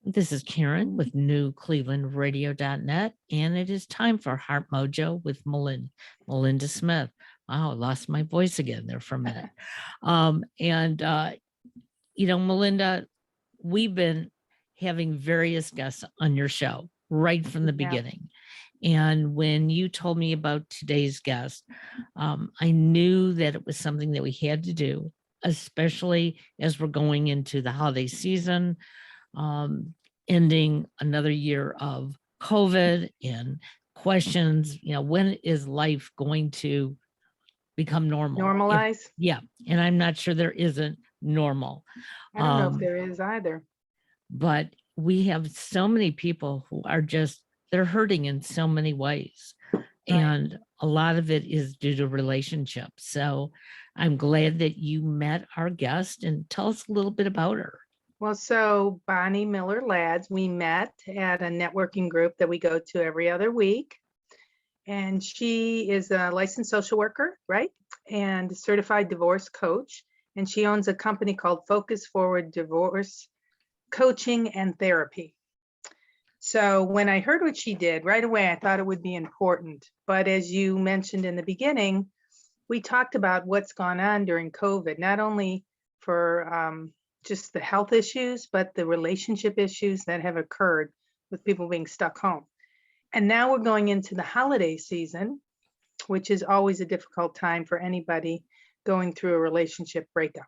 This is Karen with NewClevelandRadio.net, and it is time for Heart Mojo with Melinda Smith. Wow, I lost my voice again there for a minute. Melinda, we've been having various guests on your show right from the beginning. And when you told me about today's guest, I knew that it was something that we had to do, especially as we're going into the holiday season. Ending another year of COVID and questions, when is life going to become normal? Normalize? Yeah. And I'm not sure there isn't normal. I don't know if there is either. But we have so many people who are they're hurting in so many ways. Right. And a lot of it is due to relationships. So I'm glad that you met our guest, and tell us a little bit about her. Well, so Bonnie Miller Lads, we met at a networking group that we go to every other week. And she is a licensed social worker, right? And a certified divorce coach. And she owns a company called Focus Forward Divorce Coaching and Therapy. So when I heard what she did right away, I thought it would be important. But as you mentioned in the beginning, we talked about what's gone on during COVID, not only for just the health issues, but the relationship issues that have occurred with people being stuck home. And now we're going into the holiday season, which is always a difficult time for anybody going through a relationship breakup.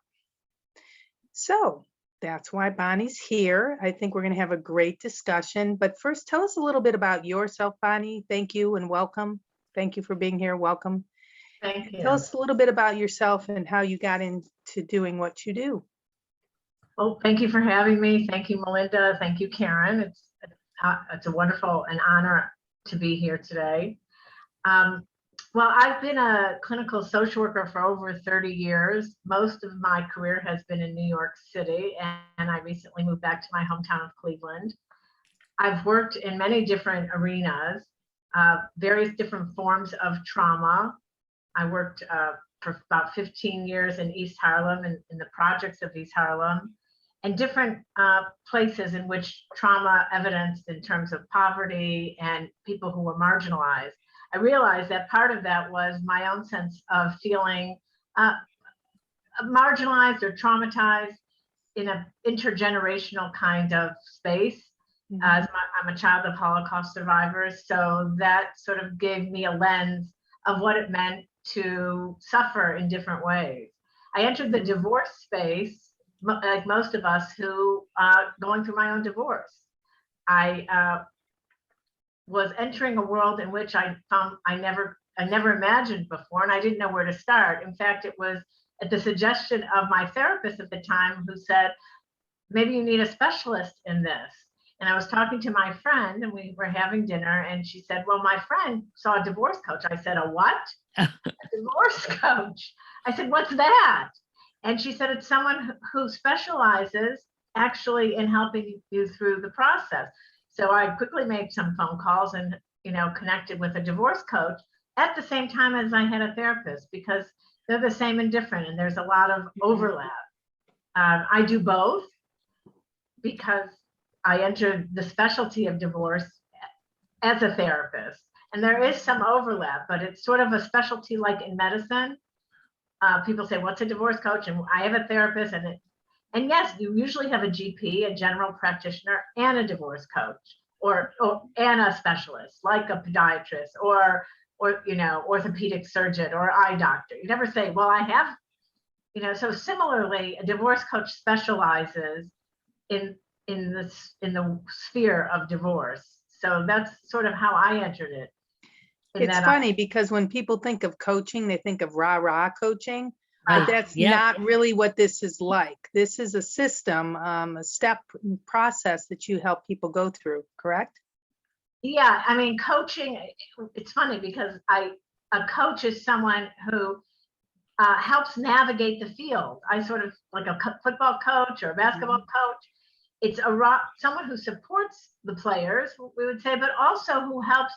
So that's why Bonnie's here. I think we're going to have a great discussion. But first, tell us a little bit about yourself, Bonnie. Thank you and welcome. Thank you for being here. Welcome. Thank you. Tell us a little bit about yourself and how you got into doing what you do. Well, thank you for having me. Thank you, Melinda. Thank you, Karen. It's a wonderful and honor to be here today. Well, I've been a clinical social worker for over 30 years. Most of my career has been in New York City, and I recently moved back to my hometown of Cleveland. I've worked in many different arenas, various different forms of trauma. I worked for about 15 years in East Harlem and in the projects of East Harlem, and different places in which trauma evidenced in terms of poverty and people who were marginalized. I realized that part of that was my own sense of feeling marginalized or traumatized in an intergenerational kind of space. Mm-hmm. I'm a child of Holocaust survivors, so that sort of gave me a lens of what it meant to suffer in different ways. I entered the divorce space, like most of us who going through my own divorce. I was entering a world in which I found I never imagined before, and I didn't know where to start. In fact, it was at the suggestion of my therapist at the time, who said, maybe you need a specialist in this. And I was talking to my friend, and we were having dinner, and she said, well, my friend saw a divorce coach. I said, a what? A divorce coach. I said, what's that? And she said, it's someone who specializes actually in helping you through the process. So I quickly made some phone calls and, connected with a divorce coach at the same time as I had a therapist, because they're the same and different, and there's a lot of overlap. I do both because I entered the specialty of divorce as a therapist, and there is some overlap, but it's sort of a specialty like in medicine. People say, what's a divorce coach? And I have a therapist, and yes, you usually have a GP, a general practitioner, and a divorce coach, or and a specialist like a podiatrist or orthopedic surgeon or eye doctor. You never say, well, I have, so similarly, a divorce coach specializes in the sphere of divorce. So that's sort of how I entered it. It's funny because when people think of coaching, they think of rah-rah coaching, but that's not really what this is like. This is a system, a step process that you help people go through, correct? Yeah, I mean, coaching, it's funny because a coach is someone who helps navigate the field. I sort of like a football coach or a basketball coach. It's someone who supports the players, we would say, but also who helps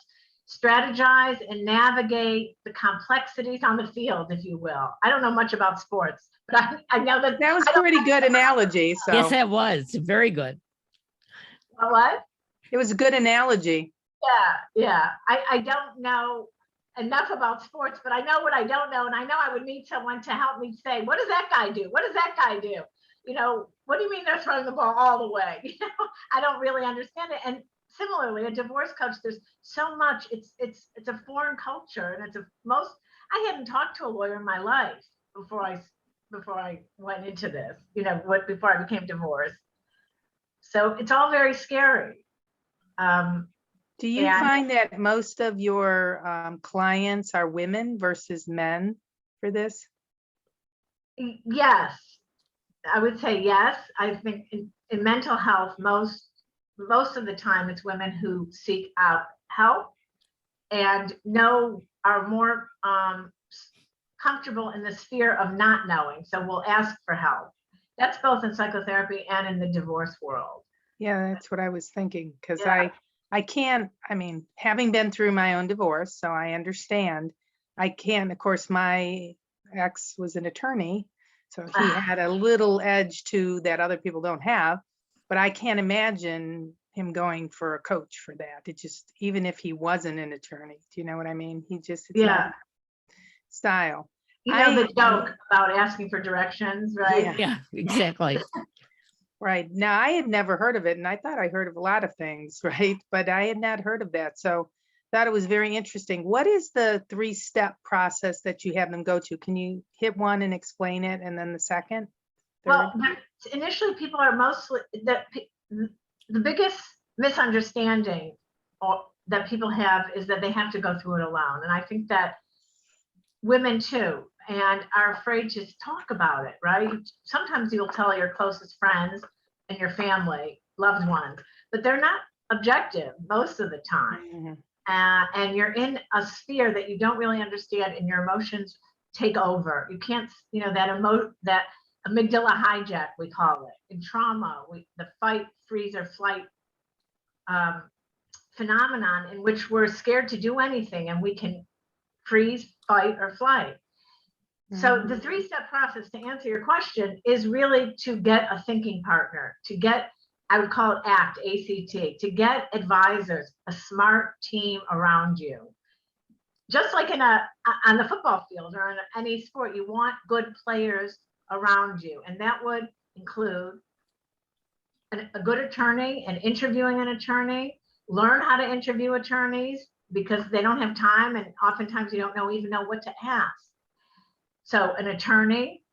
strategize and navigate the complexities on the field, if you will. I don't know much about sports, but I know that was a pretty good analogy. So yes, that was very good. What? It was a good analogy. Yeah. I don't know enough about sports, but I know what I don't know. And I know I would need someone to help me say, what does that guy do? What does that guy do? What do you mean they're throwing the ball all the way? I don't really understand it. And similarly, a divorce coach, there's so much, it's a foreign culture. And I hadn't talked to a lawyer in my life before I went into this, before I became divorced. So it's all very scary. Do you find that most of your clients are women versus men for this? Yes, I would say yes. I think in mental health, most of the time it's women who seek out help and are more comfortable in the sphere of not knowing. So we'll ask for help. That's both in psychotherapy and in the divorce world. Yeah, that's what I was thinking, because Yeah. I can't, having been through my own divorce, so I understand. I can't, of course, my ex was an attorney, so he had a little edge to that other people don't have, but I can't imagine him going for a coach for that. It just, even if he wasn't an attorney, do you know what I mean? It's not style. The joke about asking for directions, right? Yeah, exactly. Right. Now, I had never heard of it, and I thought I heard of a lot of things, right? But I had not heard of that. So thought it was very interesting. What is the 3-step process that you have them go to? Can you hit one and explain it, and then the second? Well, initially people are mostly, the biggest misunderstanding that people have is that they have to go through it alone. And I think that women too, and are afraid to talk about it, right? Sometimes you'll tell your closest friends and your family, loved ones, but they're not objective most of the time. Mm-hmm. And you're in a sphere that you don't really understand, and your emotions take over. You can't, that amygdala hijack, we call it. In trauma, the fight, freeze, or flight phenomenon in which we're scared to do anything, and we can freeze, fight, or flight. So the 3-step process, to answer your question, is really to get a thinking partner, to get, I would call it ACT, ACT, to get advisors, a smart team around you. Just like on the football field or in any sport, you want good players around you. And that would include a good attorney and interviewing an attorney. Learn how to interview attorneys, because they don't have time, and oftentimes you don't even know what to ask. So an attorney,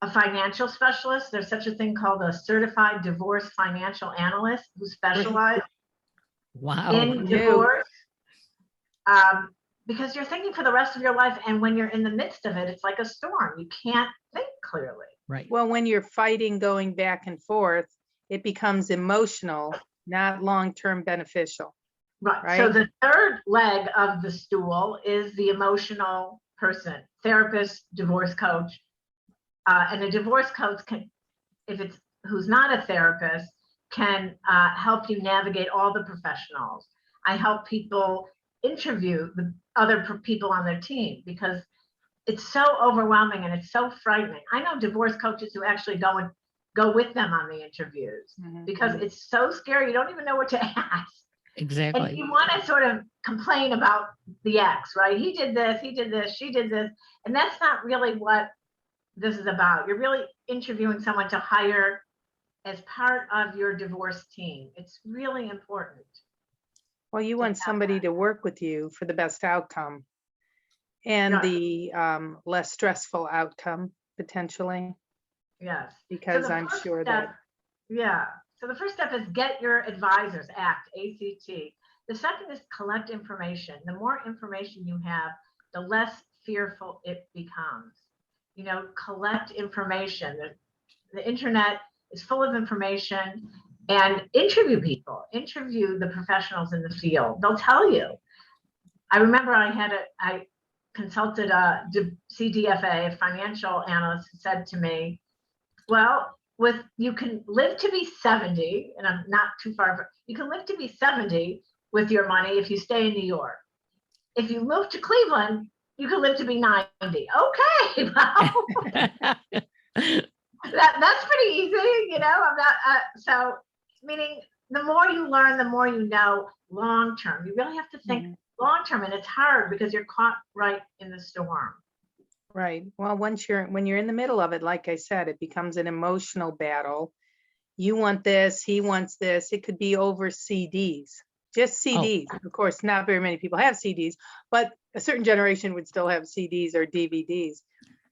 a financial specialist, there's such a thing called a certified divorce financial analyst who specializes in divorce. Because you're thinking for the rest of your life, and when you're in the midst of it, it's like a storm. You can't think clearly. Right. Well, when you're fighting, going back and forth, it becomes emotional, not long-term beneficial. Right. So the third leg of the stool is the emotional person, therapist, divorce coach. And a divorce coach can, who's not a therapist, can help you navigate all the professionals. I help people interview the other people on their team, because it's so overwhelming and it's so frightening. I know divorce coaches who actually go with them on the interviews, because it's so scary. You don't even know what to ask. Exactly. And you want to sort of complain about the ex, right? He did this, she did this. And that's not really what this is about. You're really interviewing someone to hire as part of your divorce team. It's really important. Well, you want somebody to work with you for the best outcome and the less stressful outcome, potentially. Yes. Because I'm sure that. Yeah. So the first step is get your advisors, ACT, ACT. The second is collect information. The more information you have, the less fearful it becomes. Collect information. The internet is full of information, and interview people, interview the professionals in the field. They'll tell you. I remember I consulted a CDFA, a financial analyst, who said to me, well, you can live to be 70, and I'm not too far, you can live to be 70 with your money if you stay in New York. If you move to Cleveland, you can live to be 90. Okay, well, that's pretty easy, I'm not, so meaning the more you learn, the more you know long term. You really have to think long term, and it's hard because you're caught right in the storm. Right. Well, when you're in the middle of it, like I said, it becomes an emotional battle. You want this, he wants this. It could be over CDs, just CDs. Of course, not very many people have CDs, but a certain generation would still have CDs or DVDs.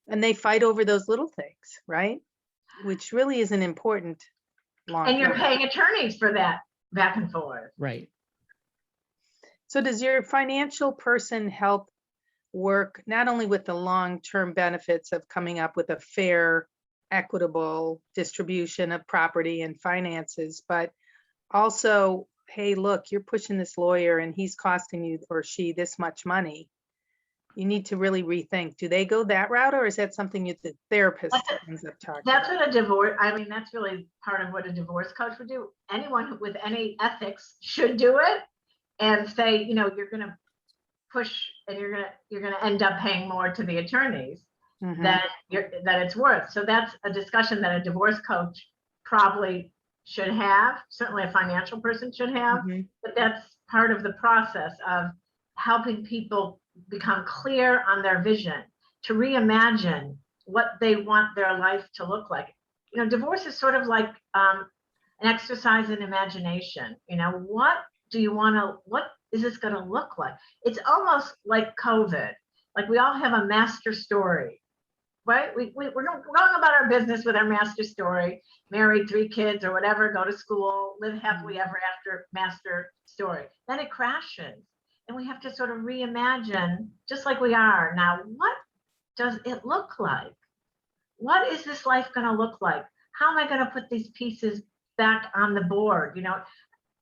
And they fight over those little things, right? Which really isn't important long And you're term. paying attorneys for that back and forth. Right. So does your financial person help work not only with the long-term benefits of coming up with a fair, equitable distribution of property and finances, but also, hey, look, you're pushing this lawyer and he's costing you or she this much money. You need to really rethink. Do they go that route, or is that something the therapist ends up talking That's about? what a divorce, I mean, that's really part of what a divorce coach would do. Anyone with any ethics should do it and say, you know, you're going to push and you're going to end up paying more to the attorneys that it's worth. So that's a discussion that a divorce coach probably should have, certainly a financial person should have, but that's part of the process of helping people become clear on their vision, to reimagine what they want their life to look like. You know, divorce is sort of like an exercise in imagination. You know, what is this going to look like? It's almost like COVID. Like we all have a master story, right? We're going about our business with our master story, married, 3 kids or whatever, go to school, live happily ever after master story. Then it crashes. And we have to sort of reimagine, just like we are now, what does it look like? What is this life going to look like? How am I going to put these pieces back on the board? You know,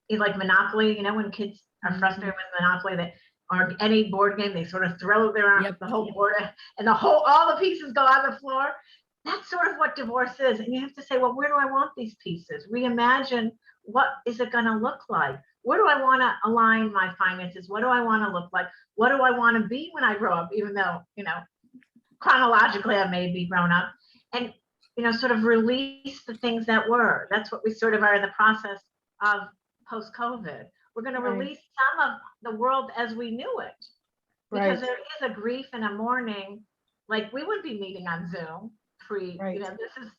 like Monopoly, you know, when kids are frustrated with Monopoly, or any board game, they sort of throw the whole board and all the pieces go on the floor. That's sort of what divorce is. And you have to say, well, where do I want these pieces? Reimagine, what is it going to look like? Where do I want to align my finances? What do I want to look like? What do I want to be when I grow up, even though, you know, chronologically I may be grown up, and, you know, sort of release the things that were. That's what we sort of are in the process of post-COVID. We're going to release some of the world as we knew it, because there is a grief and a mourning. Like we would be meeting on Zoom you know, this is,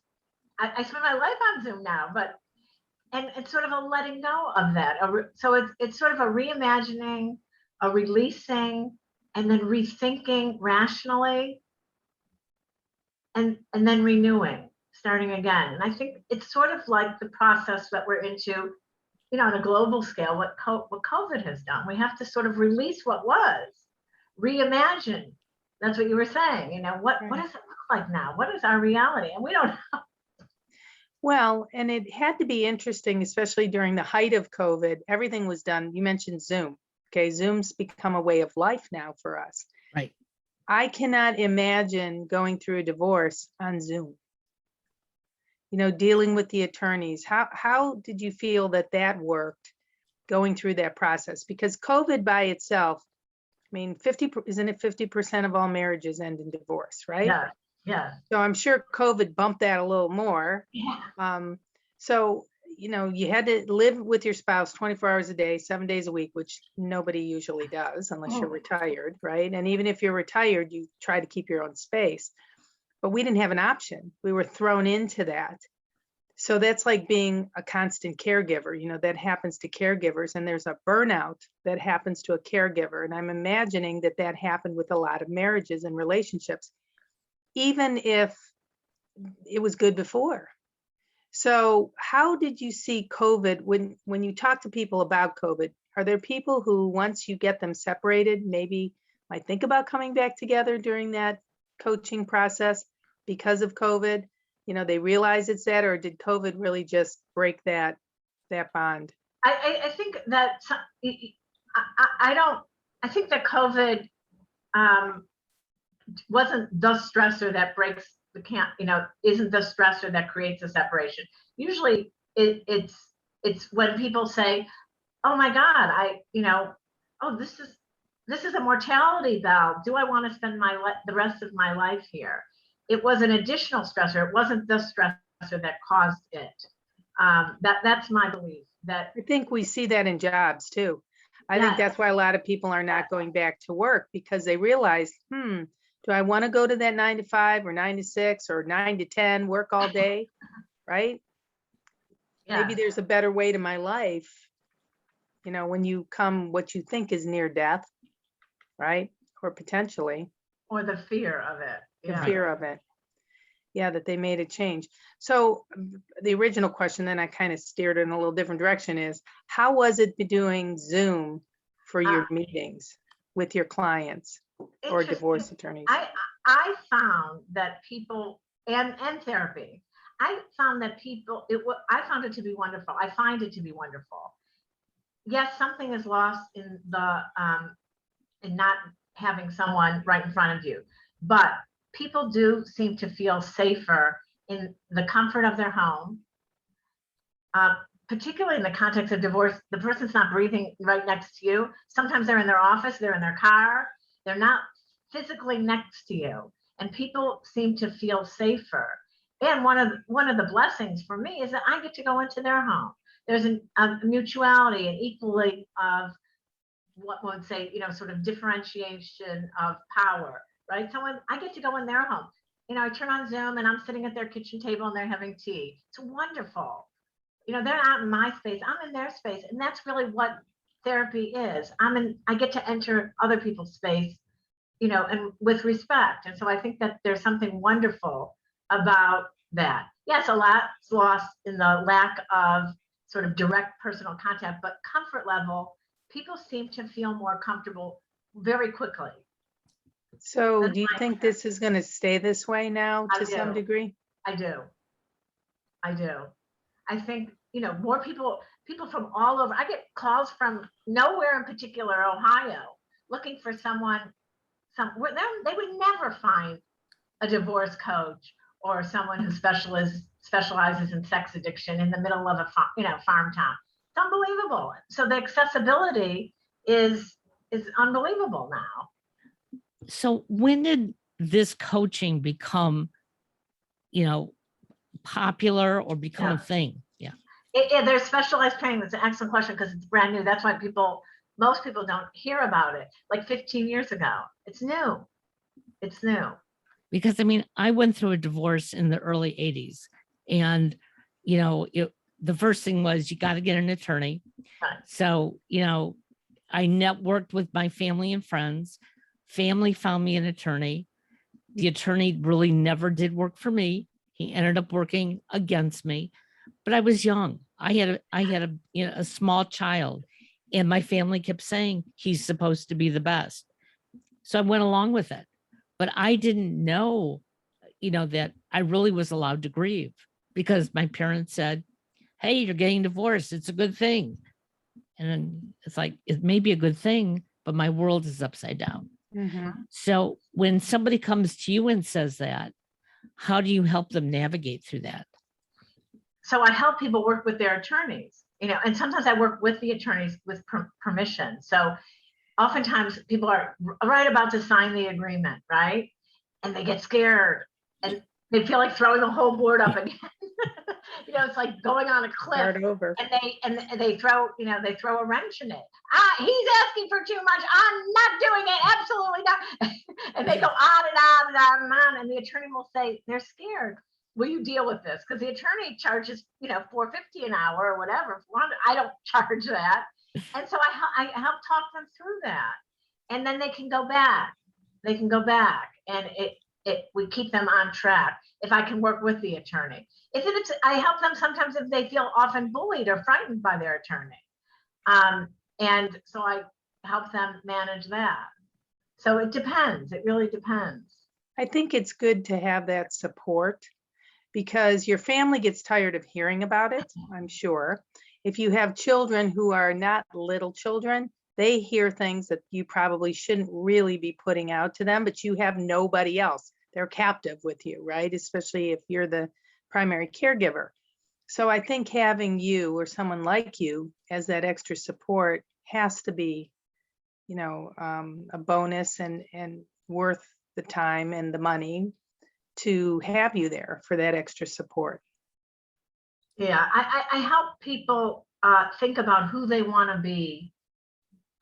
I spend my life on Zoom now, but, and it's sort of a letting go of that. So it's sort of a reimagining, a releasing, and then rethinking rationally, and then renewing, starting again. And I think it's sort of like the process that we're into, you know, on a global scale, what COVID has done. We have to sort of release what was, reimagine. That's what you were saying. You know, what does it look like now? What is our reality? And we don't know. Well, and it had to be interesting, especially during the height of COVID. Everything was done. You mentioned Zoom. Okay, Zoom's become a way of life now for us. Right. I cannot imagine going through a divorce on Zoom. You know, dealing with the attorneys. How did you feel that worked, going through that process? Because COVID by itself, I mean, isn't it 50% of all marriages end in divorce, right? Yeah. Yeah. So I'm sure COVID bumped that a little more. Yeah. So, you know, you had to live with your spouse 24 hours a day, 7 days a week, which nobody usually does unless you're retired, right? And even if you're retired, you try to keep your own space. But we didn't have an option. We were thrown into that. So that's like being a constant caregiver. You know, that happens to caregivers, and there's a burnout that happens to a caregiver. And I'm imagining that happened with a lot of marriages and relationships, even if it was good before. So how did you see COVID when you talk to people about COVID? Are there people who, once you get them separated, maybe might think about coming back together during that coaching process because of COVID? You know, they realize it's that, or did COVID really just break that bond? I think that I think that COVID wasn't the stressor that breaks the isn't the stressor that creates a separation. Usually it's when people say, oh my God, this is a mortality valve. Do I want to spend the rest of my life here? It was an additional stressor. It wasn't the stressor that caused it. That's my belief. That I think we see that in jobs too. I think Yes. that's why a lot of people are not going back to work, because they realize, do I want to go to that 9 to 5 or 9 to 6 or 9 to 10, work all day, right? Maybe yes, there's a better way to my life, when you come what you think is near death, right? Or potentially or the fear of it. the Yeah. fear of it. Yeah, that they made a change. So the original question, then I kind of steered in a little different direction, is how was it doing Zoom for your meetings with your clients or Interesting. divorce attorneys? I found that people and therapy, I found that people, I found it to be wonderful. I find it to be wonderful. Yes, something is lost in in not having someone right in front of you, but people do seem to feel safer in the comfort of their home, particularly in the context of divorce. The person's not breathing right next to you. Sometimes they're in their office, they're in their car, they're not physically next to you, and people seem to feel safer. And one of the blessings for me is that I get to go into their home. There's a mutuality and equally of what one would say, sort of differentiation of power, right? I get to go in their home. I turn on Zoom and I'm sitting at their kitchen table and they're having tea. It's wonderful. They're not in my space, I'm in their space. And that's really what therapy is. I get to enter other people's space, and with respect. And so I think that there's something wonderful about that. Yes, a lot's lost in the lack of sort of direct personal contact, but comfort level, people seem to feel more comfortable very quickly. So do you think this is going to stay this way now to some do. degree? I do. I think, more people from all over. I get calls from nowhere in particular, Ohio, looking for someone. They would never find a divorce coach or someone who specializes in sex addiction in the middle of a farm town. It's unbelievable. So the accessibility is unbelievable now. So when did this coaching become, popular or become a thing? Yeah. There's specialized training. That's an excellent question because it's brand new. That's why most people don't hear about it. Like 15 years ago, it's new. It's new. Because I went through a divorce in the early 80s, and the first thing was you got to get an attorney. Right. So I networked with my family and friends. Family found me an attorney. The attorney really never did work for me. He ended up working against me, but I was young. I had a small child, and my family kept saying he's supposed to be the best. So I went along with it, but I didn't know, that I really was allowed to grieve, because my parents said, "Hey, you're getting divorced. It's a good thing." And it's like, it may be a good thing, but my world is upside down. Mm-hmm. So when somebody comes to you and says that, how do you help them navigate through that? So I help people work with their attorneys, and sometimes I work with the attorneys with permission. So oftentimes people are right about to sign the agreement, right? And they get scared and they feel like throwing the whole board up again. It's like going on a cliff. Start over. And they throw a wrench in it. He's asking for too much. I'm not doing it. Absolutely not. And they go on and on and on and on. And the attorney will say, they're scared. Will you deal with this? Because the attorney charges, $4.50 an hour or whatever. I don't charge that. And so I help talk them through that. And then they can go back. And we keep them on track if I can work with the attorney. I help them sometimes if they feel often bullied or frightened by their attorney. And so I help them manage that. So it depends. It really depends. I think it's good to have that support, because your family gets tired of hearing about it, I'm sure. If you have children who are not little children, they hear things that you probably shouldn't really be putting out to them, but you have nobody else. They're captive with you, right? Especially if you're the primary caregiver. So I think having you or someone like you as that extra support has to be, a bonus and worth the time and the money to have you there for that extra support. Yeah, I help people think about who they want to be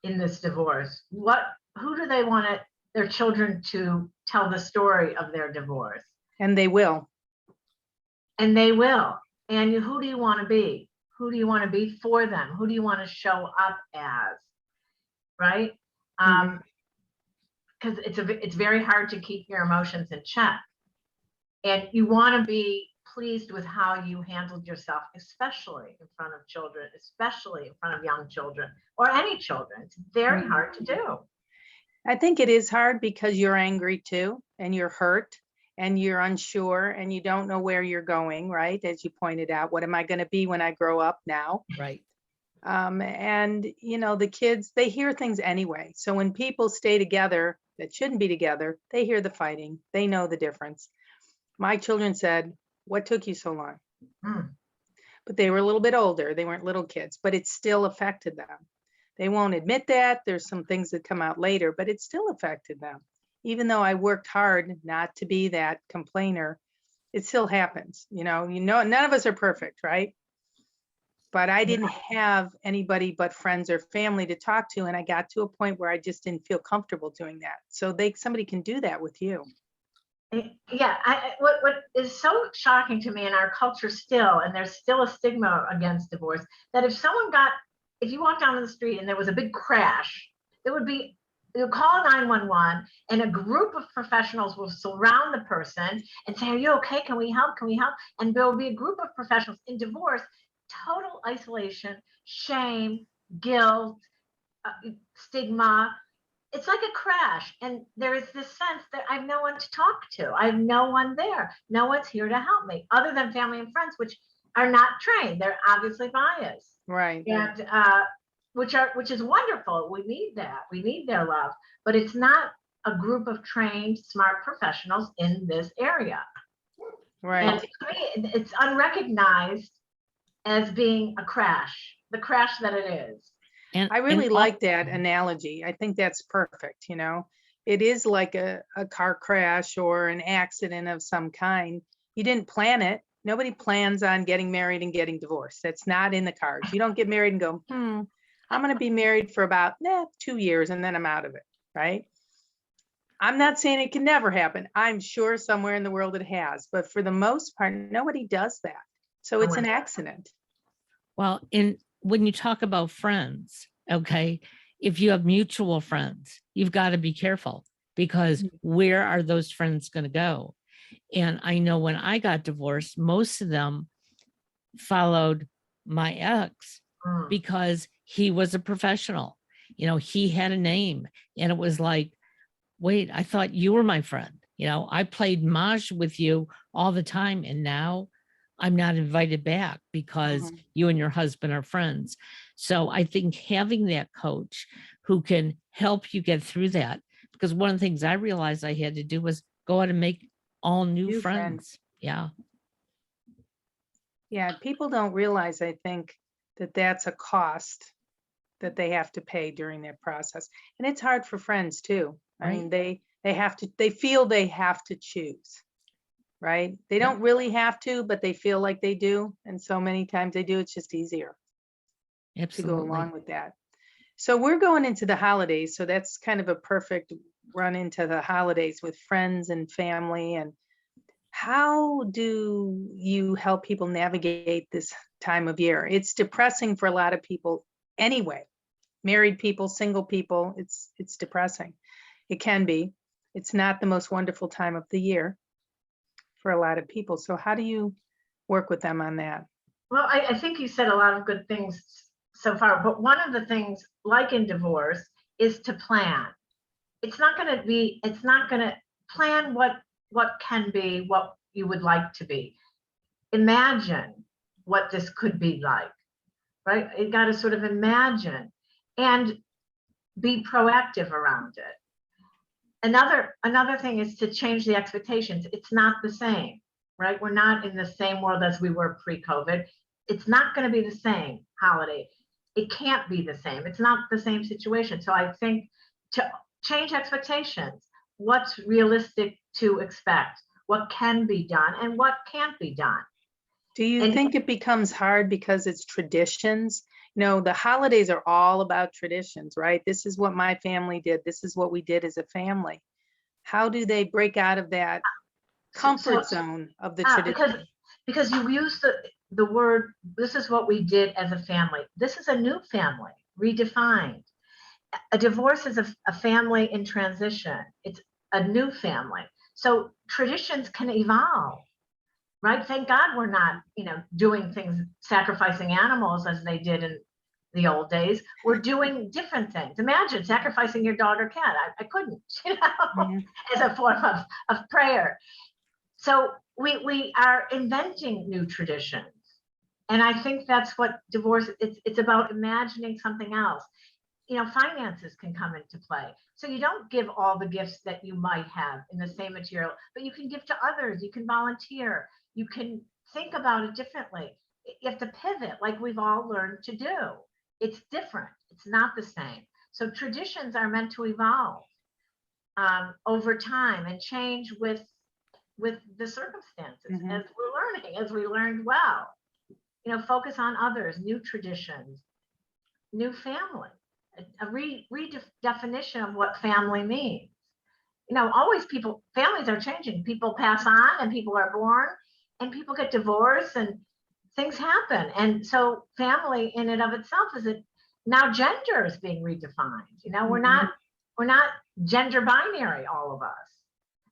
in this divorce. Who do they want their children to tell the story of their divorce? And they will. And they will. And who do you want to be? Who do you want to be for them? Who do you want to show up as? Right? Because it's very hard to keep your emotions in check. And you want to be pleased with how you handled yourself, especially in front of children, especially in front of young children or any children. It's very hard to do. I think it is hard because you're angry too, and you're hurt, and you're unsure, and you don't know where you're going, right? As you pointed out, what am I going to be when I grow up now? Right. And, you know, the kids, they hear things anyway. So when people stay together that shouldn't be together, they hear the fighting. They know the difference. My children said, "What took you so long?" But they were a little bit older. They weren't little kids, but it still affected them. They won't admit that. There's some things that come out later, but it still affected them. Even though I worked hard not to be that complainer, it still happens. You know, none of us are perfect, right? But I didn't have anybody but friends or family to talk to. And I got to a point where I just didn't feel comfortable doing that. So somebody can do that with you. Yeah, what is so shocking to me in our culture still, and there's still a stigma against divorce, that if you walked down the street and there was a big crash, you call 911 and a group of professionals will surround the person and say, "Are you okay? Can we help? Can we help?" And there will be a group of professionals. In divorce, total isolation, shame, guilt, stigma. It's like a crash, and there is this sense that I have no one to talk to. I have no one there. No one's here to help me other than family and friends, which are not trained. They're obviously biased. Right. And which is wonderful. We need that. We need their love, but it's not a group of trained, smart professionals in this area. Right. And it's unrecognized as being a crash, the crash that it is. And I really like that analogy. I think that's perfect. You know, it is like a car crash or an accident of some kind. You didn't plan it. Nobody plans on getting married and getting divorced. That's not in the cards. You don't get married and go, I'm going to be married for about 2 years and then I'm out of it. Right. I'm not saying it can never happen. I'm sure somewhere in the world it has. But for the most part, nobody does that. So it's an accident. Well, when you talk about friends, okay, if you have mutual friends, you've got to be careful, because where are those friends going to go? And I know when I got divorced, most of them followed my ex because he was a professional. You know, he had a name, and it was like, wait, I thought you were my friend. You know, I played Maj with you all the time, and now I'm not invited back because you and your husband are friends. So I think having that coach who can help you get through that, because one of the things I realized I had to do was go out and make all new friends. Yeah. Yeah. People don't realize, I think, that that's a cost that they have to pay during that process. And it's hard for friends too. I mean, they feel they have to choose. Right? They don't really have to, but they feel like they do. And so many times they do. It's just easier to go along with that. So we're going into the holidays. So that's kind of a perfect run into the holidays with friends and family. And how do you help people navigate this time of year? It's depressing for a lot of people anyway. Married people, single people, it's depressing. It can be. It's not the most wonderful time of the year for a lot of people. So how do you work with them on that? Well, I think you said a lot of good things so far, but one of the things, like in divorce, is to plan. It's not going to plan what can be, what you would like to be. Imagine what this could be like, right? You got to sort of imagine and be proactive around it. Another thing is to change the expectations. It's not the same, right? We're not in the same world as we were pre-COVID. It's not going to be the same holiday. It can't be the same. It's not the same situation. So I think to change expectations, what's realistic to expect, what can be done and what can't be done. Do you And- think it becomes hard because it's traditions? You know, the holidays are all about traditions, right? This is what my family did. This is what we did as a family. How do they break out of that comfort zone of the tradition? because you use the word, this is what we did as a family. This is a new family, redefined. A divorce is a family in transition. It's a new family. So traditions can evolve, right? Thank God we're not, doing things, sacrificing animals as they did in the old days. We're doing different things. Imagine sacrificing your dog or cat. I couldn't, as a form of prayer. So we are inventing new traditions. And I think that's what divorce, it's about imagining something else. Finances can come into play. So you don't give all the gifts that you might have in the same material, but you can give to others. You can volunteer. You can think about it differently. You have to pivot like we've all learned to do. It's different. It's not the same. So traditions are meant to evolve over time and change with the circumstances as we're learning, as we learned well. Focus on others, new traditions, new family. A redefinition of what family means. Always families are changing. People pass on and people are born and people get divorced and things happen. And so family in and of itself now gender is being redefined. We're not gender binary, all of us.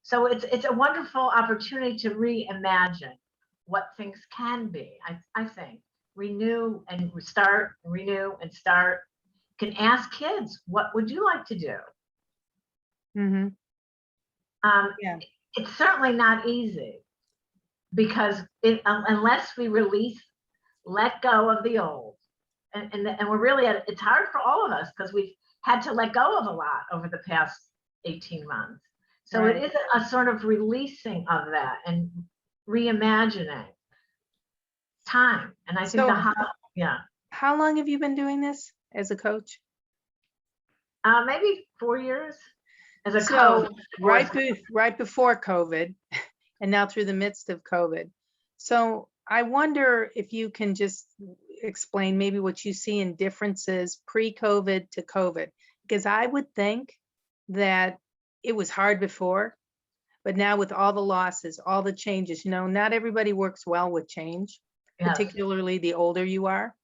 So it's a wonderful opportunity to reimagine what things can be. I think renew and start, renew and start. Can ask kids, what would you like to do? Yeah. It's certainly not easy because unless we let go of the old, and we're really it's hard for all of us because we've had to let go of a lot over the past 18 months. So Right. It is a sort of releasing of that and reimagining time. And I think How long have you been doing this as a coach? Maybe 4 years as a So coach. right before COVID and now through the midst of COVID. So I wonder if you can just explain maybe what you see in differences pre-COVID to COVID, because I would think that it was hard before, but now with all the losses, all the changes, not everybody works well with change, particularly the older you are.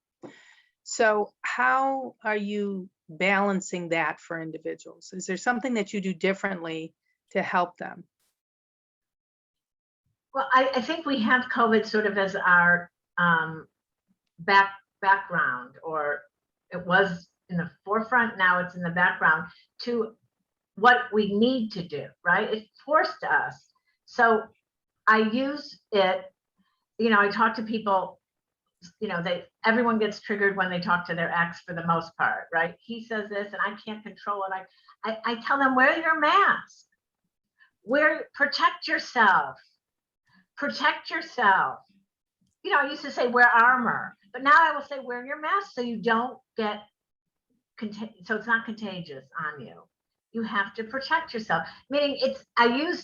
So how are you balancing that for individuals? Is there something that you do differently to help them? Well, I think we have COVID sort of as our background, or it was in the forefront, now it's in the background to what we need to do, right? It forced us. So I use it, I talk to people, everyone gets triggered when they talk to their ex for the most part, right? He says this and I can't control it. I tell them, wear your mask. Protect yourself. Protect yourself. I used to say wear armor, but now I will say wear your mask so you don't get so it's not contagious on you. You have to protect yourself. Meaning I don't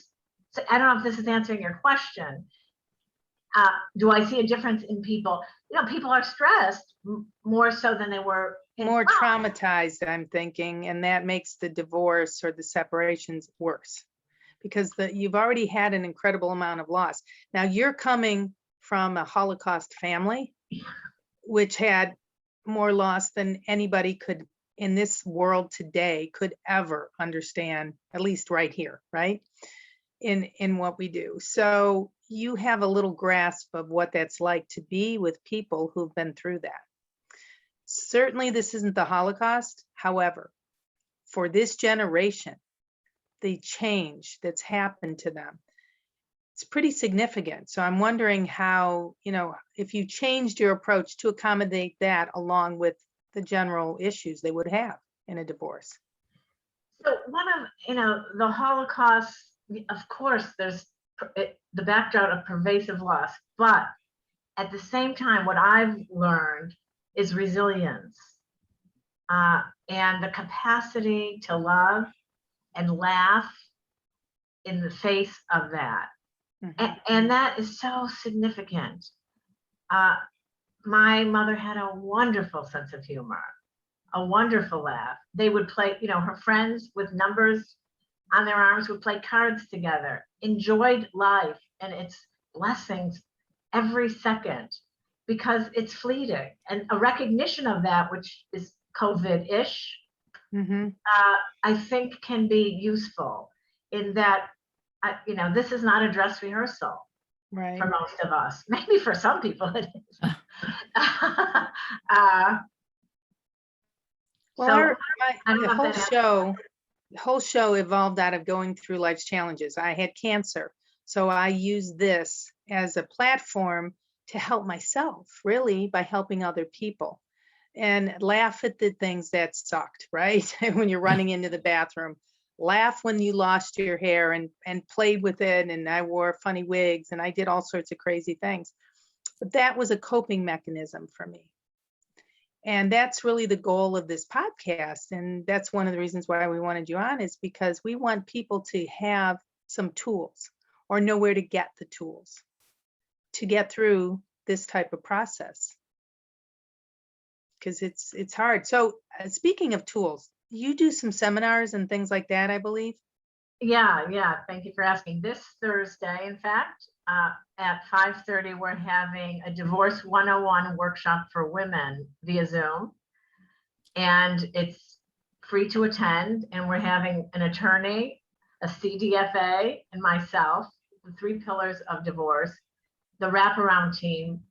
know if this is answering your question. Do I see a difference in people? People are stressed more so than they were. More traumatized, I'm thinking, and that makes the divorce or the separations worse because you've already had an incredible amount of loss. Now you're coming from a Holocaust family, which had more loss than anybody could in this world today could ever understand, at least right here, right? In what we do. So you have a little grasp of what that's like to be with people who've been through that. Certainly this isn't the Holocaust. However, for this generation, the change that's happened to them, it's pretty significant. So I'm wondering how, if you changed your approach to accommodate that along with the general issues they would have in a divorce. So one of, the Holocaust, of course, there's the background of pervasive loss, but at the same time, what I've learned is resilience and the capacity to love and laugh in the face of that. And that is so significant. My mother had a wonderful sense of humor, a wonderful laugh. They would play, her friends with numbers on their arms would play cards together, enjoyed life and its blessings every second, because it's fleeting. And a recognition of that, which is COVID-ish, I think can be useful in that, this is not a dress rehearsal. Right. For most of us. Maybe for some people it is. Well, I don't the know whole if that show, evolved out of going through life's challenges. I had cancer, so I used this as a platform to help myself, really, by helping other people and laugh at the things that sucked, right? When you're running into the bathroom, laugh when you lost your hair and played with it. And I wore funny wigs and I did all sorts of crazy things. But that was a coping mechanism for me. And that's really the goal of this podcast. And that's one of the reasons why we wanted you on, is because we want people to have some tools or know where to get the tools to get through this type of process. Because it's hard. So speaking of tools, you do some seminars and things like that, I believe. Yeah. Thank you for asking. This Thursday, in fact, at 5:30, we're having a Divorce 101 workshop for women via Zoom. And it's free to attend. And we're having an attorney, a CDFA, and myself, the 3 pillars of divorce, the wraparound team,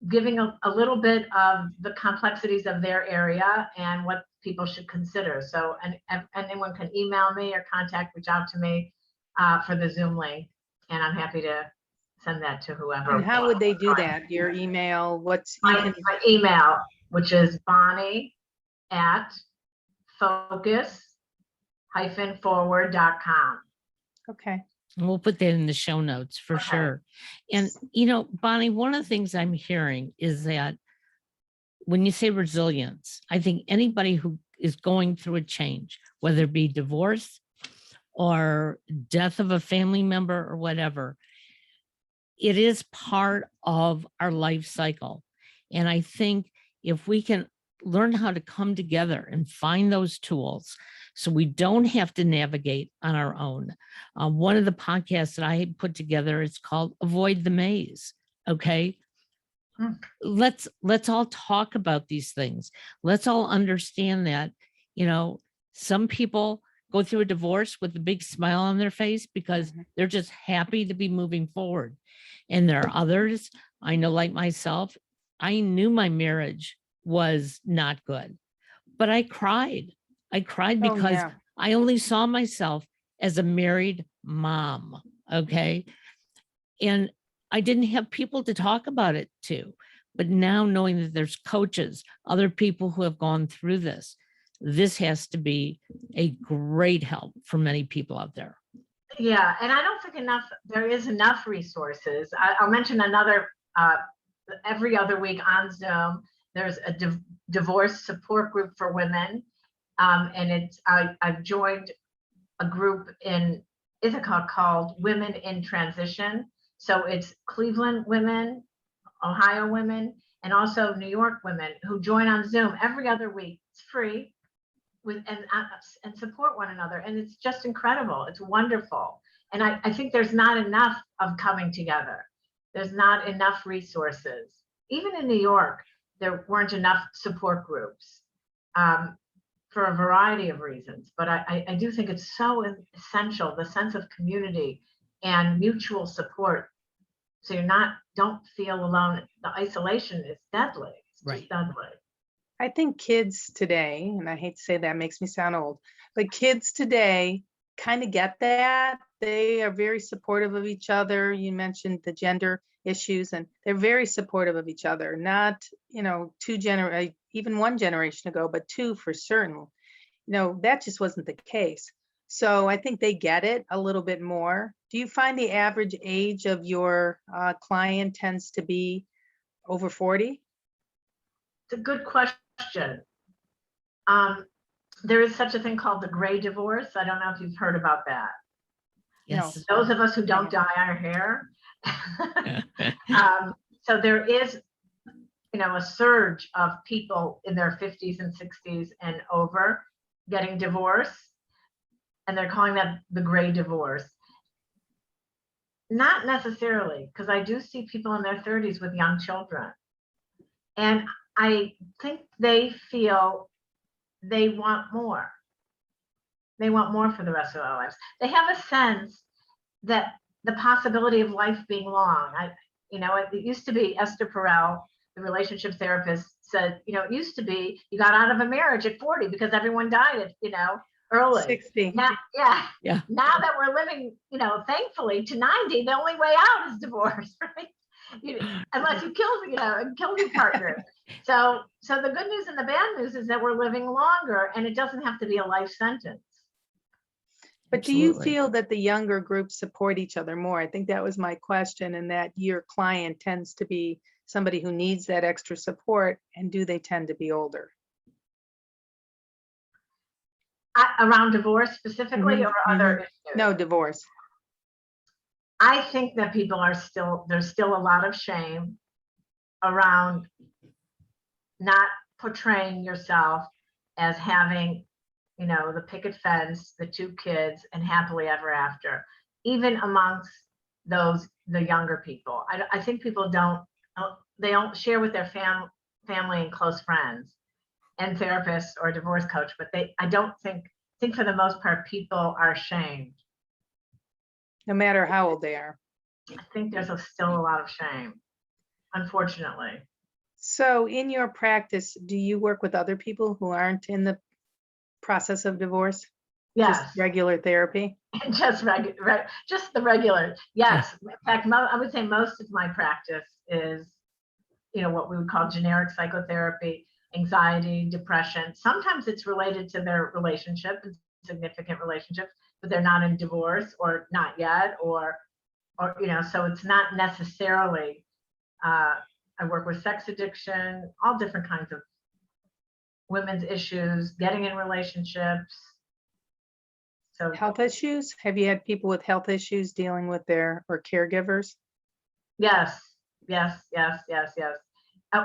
giving a little bit of the complexities of their area and what people should consider. So, and anyone can email me or reach out to me for the Zoom link, and I'm happy to send that to whoever. And how would they do that? Your email? What's my email, which is bonnie@focus-forward.com. Okay. We'll put that in the show notes for sure. And, Bonnie, one of the things I'm hearing is that when you say resilience, I think anybody who is going through a change, whether it be divorce or death of a family member or whatever, it is part of our life cycle. And I think if we can learn how to come together and find those tools so we don't have to navigate on our own. One of the podcasts that I put together is called Avoid the Maze. Okay. Let's all talk about these things. Let's all understand that, some people go through a divorce with a big smile on their face because they're just happy to be moving forward. And there are others, I know, like myself, I knew my marriage was not good, but I cried. Because I only saw myself as a married mom. Okay. And I didn't have people to talk about it to. But now, knowing that there's coaches, other people who have gone through this has to be a great help for many people out there. Yeah. And I don't think there is enough resources. I'll mention another, every other week on Zoom, there's a divorce support group for women. And I've joined a group in Ithaca called Women in Transition. So it's Cleveland women, Ohio women, and also New York women who join on Zoom every other week. It's free and support one another. And it's just incredible. It's wonderful. And I think there's not enough of coming together. There's not enough resources. Even in New York, there weren't enough support groups. For a variety of reasons, but I do think it's so essential, the sense of community and mutual support. So don't feel alone. The isolation is deadly. It's just deadly. I think kids today, and I hate to say that, makes me sound old, but kids today kind of get that. They are very supportive of each other. You mentioned the gender issues, and they're very supportive of each other. Not, even one generation ago, but 2 for certain. That just wasn't the case. So I think they get it a little bit more. Do you find the average age of your client tends to be over 40? It's a good question. There is such a thing called the gray divorce. I don't know if you've heard about that. Yes. Those of us who don't dye our hair. So there is a surge of people in their 50s and 60s and over getting divorced, and they're calling that the gray divorce. Not necessarily, because I do see people in their 30s with young children, and I think they feel they want more. They want more for the rest of their lives. They have a sense that the possibility of life being long. It used to be Esther Perel, the relationship therapist, said, it used to be you got out of a marriage at 40 because everyone died at, early. 60. Now, yeah. Yeah. Now that we're living, thankfully to 90, the only way out is divorce, right? Unless you kill, and kill your partner. So the good news and the bad news is that we're living longer, and it doesn't have to be a life sentence. But do you Absolutely. feel that the younger groups support each other more? I think that was my question, and that your client tends to be somebody who needs that extra support, and do they tend to be older? Around divorce specifically, or other issues? No, divorce. I think that people there's still a lot of shame around not portraying yourself as having, the picket fence, the 2 kids, and happily ever after, even amongst the younger people. I think people they don't share with their family and close friends and therapists or divorce coach, but I think for the most part, people are ashamed. No matter how old they are. I think there's still a lot of shame, unfortunately. So in your practice, do you work with other people who aren't in the process of divorce? Yes. Just regular therapy? Just the regular. Yes. In fact, I would say most of my practice is, what we would call generic psychotherapy, anxiety, depression. Sometimes it's related to their relationship and significant relationships, but they're not in divorce or not yet, or so it's not necessarily, I work with sex addiction, all different kinds of women's issues, getting in relationships. So Health issues? Have you had people with health issues dealing with or caregivers? yes.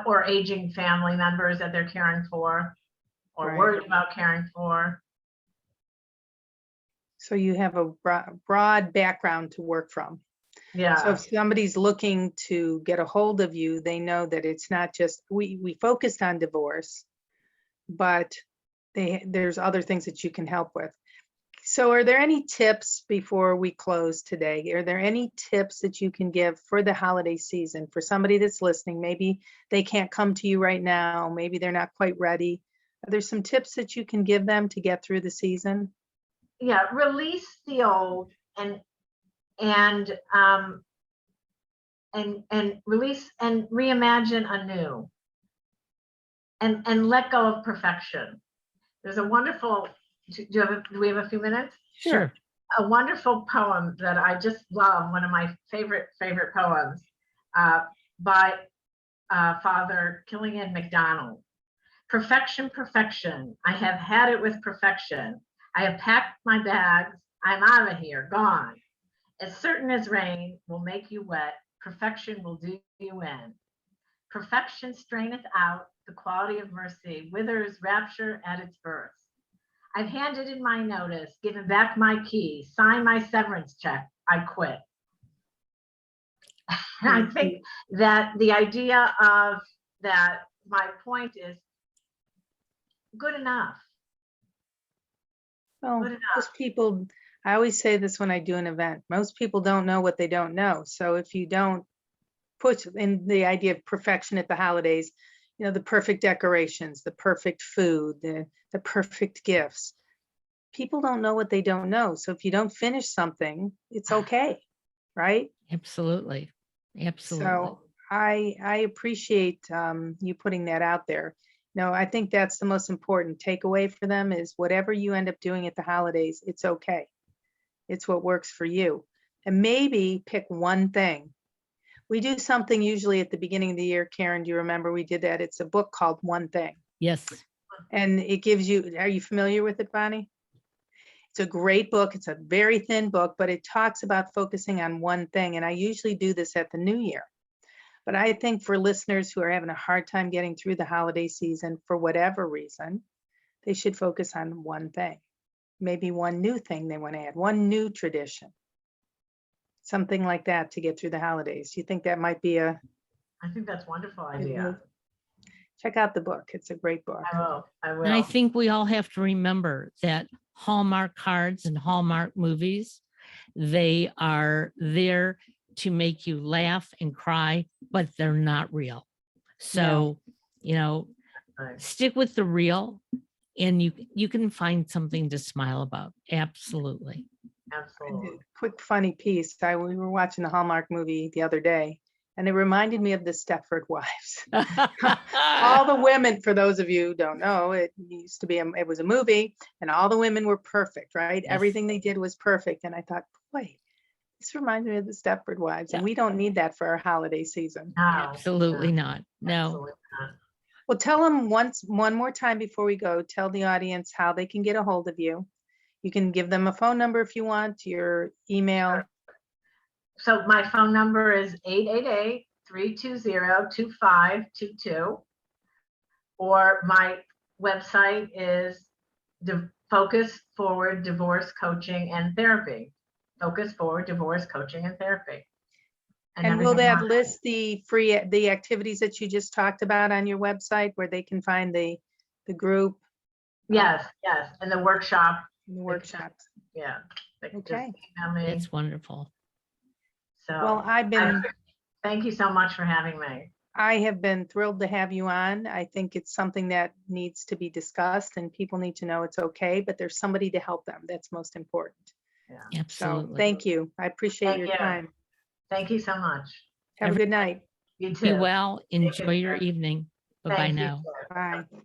Or aging family members that they're caring for, or Right. worried about caring for. So you have a broad background to work from. Yeah. So if somebody's looking to get a hold of you, they know that it's not just, we focused on divorce, but there's other things that you can help with. So are there any tips before we close today? Are there any tips that you can give for the holiday season for somebody that's listening? Maybe they can't come to you right now. Maybe they're not quite ready. Are there some tips that you can give them to get through the season? Yeah, release the old and release and reimagine anew, and let go of perfection. There's a wonderful, do we have a few minutes? Sure. A wonderful poem that I just love, one of my favorite poems, by Father Killian MacDonald. Perfection, perfection, I have had it with perfection. I have packed my bags, I'm out of here, gone. As certain as rain will make you wet, perfection will do you in. Perfection straineth out, the quality of mercy withers rapture at its birth. I've handed in my notice, given back my key, signed my severance check, I quit. And I think that the idea of that, my point is good enough. Well, Good enough. most people, I always say this when I do an event, most people don't know what they don't know. So if you don't put in the idea of perfection at the holidays, the perfect decorations, the perfect food, the perfect gifts, people don't know what they don't know. So if you don't finish something, it's okay, right? Absolutely. Absolutely. So I appreciate you putting that out there. I think that's the most important takeaway for them is whatever you end up doing at the holidays, it's okay. It's what works for you. And maybe pick one thing. We do something usually at the beginning of the year. Karen, do you remember we did that? It's a book called One Thing. Yes. And it gives you, are you familiar with it, Bonnie? It's a great book. It's a very thin book, but it talks about focusing on one thing. And I usually do this at the new year. But I think for listeners who are having a hard time getting through the holiday season for whatever reason, they should focus on one thing, maybe one new thing they want to add, one new tradition, something like that to get through the holidays. You think that might be a I think that's a wonderful good move? idea. Check out the book. It's a great book. I will. And I think we all have to remember that Hallmark cards and Hallmark movies, they are there to make you laugh and cry, but they're not real. So, you know, Right. stick with the real, and you can find something to smile about. Absolutely. Absolutely. Quick funny piece. We were watching the Hallmark movie the other day, and it reminded me of the Stepford Wives. All the women, for those of you who don't know, it used to be, it was a movie, and all the women were perfect, right? Yes. Everything they did was perfect. And I thought, boy, this reminds me of the Stepford Wives, and Yeah. we don't need that for our holiday season. No, Absolutely not. No. absolutely not. Well, tell them one more time before we go, tell the audience how they can get a hold of you. You can give them a phone number if you want, your email. So my phone number is 888-320-2522. Or my website is Focus Forward Divorce Coaching and Therapy. Focus Forward Divorce Coaching and Therapy. And will everything that else- list the activities that you just talked about on your website where they can find the group, Yes, yes, and the workshop. and the workshops? Yeah. They can just Okay. email me. It's wonderful. So Well, thank you so much for having me. I have been thrilled to have you on. I think it's something that needs to be discussed and people need to know it's okay, but there's somebody to help them. That's most important. Yeah. So Absolutely. thank you. I appreciate Thank your you. time. Thank you so much. Have a good night. You too. Be well. Enjoy your care. evening. Bye-bye Thank you. now. Bye. Bye.